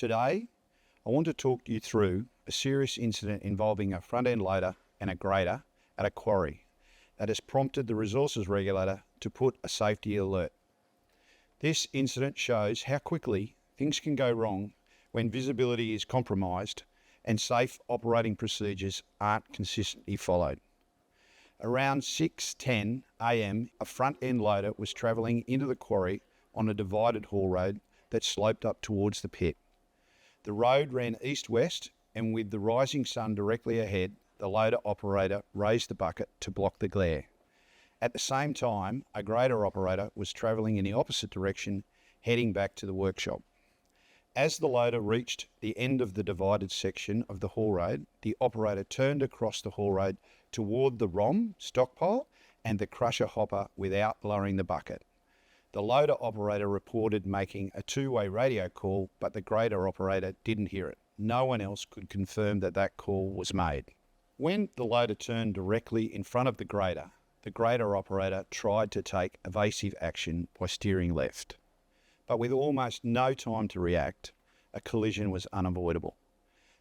Today, I want to talk you through a serious incident involving a front-end loader and a grader at a quarry that has prompted the resources regulator to put a safety alert. This incident shows how quickly things can go wrong when visibility is compromised and safe operating procedures aren't consistently followed. Around 6:10 a.m, a front-end loader was travelling into the quarry on a divided haul road that sloped up towards the pit. The road ran east-west, and with the rising sun directly ahead, the loader operator raised the bucket to block the glare. At the same time, a grader operator was travelling in the opposite direction, heading back to the workshop. As the loader reached the end of the divided section of the haul road, the operator turned across the haul road toward the ROM stockpile and the crusher hopper without lowering the bucket. The loader operator reported making a two-way radio call, but the grader operator didn't hear it. No one else could confirm that that call was made. When the loader turned directly in front of the grader operator tried to take evasive action by steering left. But with almost no time to react, a collision was unavoidable.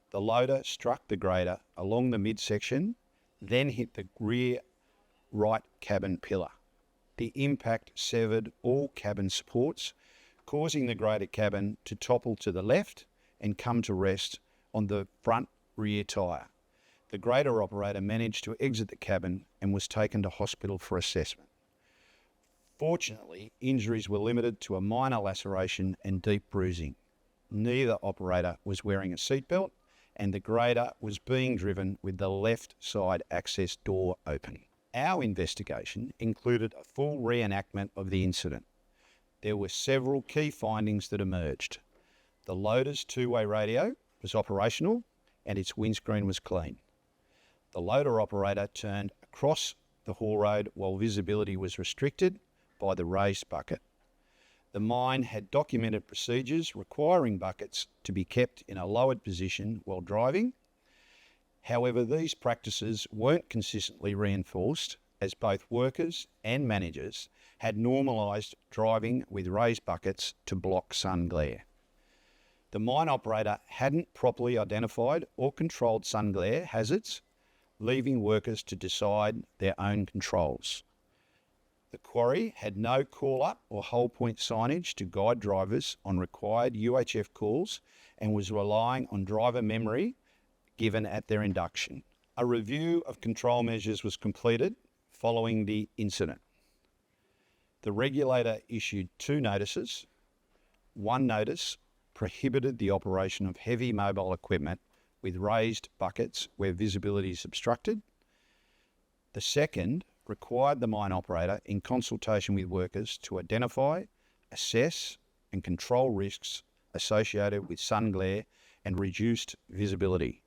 The loader struck the grader along the midsection, then hit the rear right cabin pillar. The impact severed all cabin supports, causing the grader cabin to topple to the left and come to rest on the front rear tyre. The grader operator managed to exit the cabin and was taken to hospital for assessment. Fortunately, injuries were limited to a minor laceration and deep bruising. Neither operator was wearing a seatbelt, and the grader was being driven with the left side access door open. Our investigation included a full reenactment of the incident. There were several key findings that emerged. The loader's two-way radio was operational and its windscreen was clean. The loader operator turned across the haul road while visibility was restricted by the raised bucket. The mine had documented procedures requiring buckets to be kept in a lowered position while driving. However, these practices weren't consistently reinforced, as both workers and managers had normalised driving with raised buckets to block sun glare. The mine operator hadn't properly identified or controlled sun glare hazards, leaving workers to decide their own controls. The quarry had no call-up or hold point signage to guide drivers on required UHF calls and was relying on driver memory given at their induction. A review of control measures was completed following the incident. The regulator issued 2 notices. One notice prohibited the operation of heavy mobile equipment with raised buckets where visibility is obstructed. The second required the mine operator, in consultation with workers, to identify, assess and control risks associated with sun glare and reduced visibility.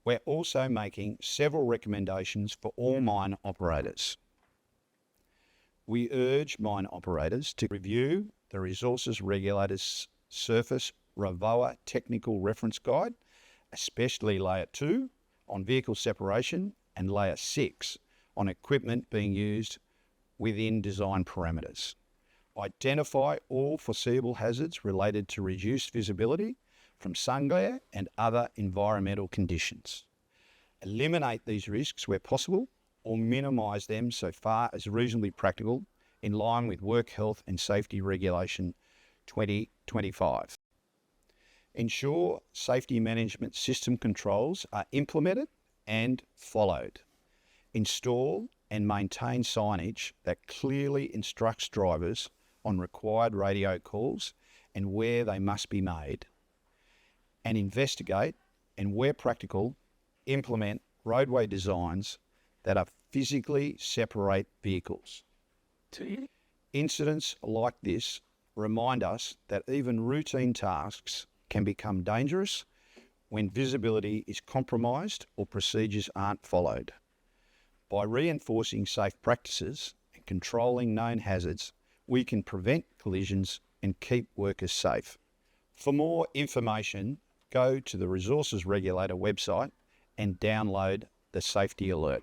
We're also making several recommendations for all mine operators. We urge mine operators to review the Resources Regulator's Surface RAVOA Technical Reference Guide, especially Layer 2 on vehicle separation and Layer 6 on equipment being used within design parameters. Identify all foreseeable hazards related to reduced visibility from sun glare and other environmental conditions. Eliminate these risks where possible or minimise them so far as reasonably practical in line with Work Health and Safety Regulation 2025. Ensure safety management system controls are implemented and followed. Install and maintain signage that clearly instructs drivers on required radio calls and where they must be made. And investigate and, where practical, implement roadway designs that are physically separate vehicles. Incidents like this remind us that even routine tasks can become dangerous when visibility is compromised or procedures aren't followed. By reinforcing safe practices and controlling known hazards, we can prevent collisions and keep workers safe. For more information, go to the Resources Regulator website and download the safety alert.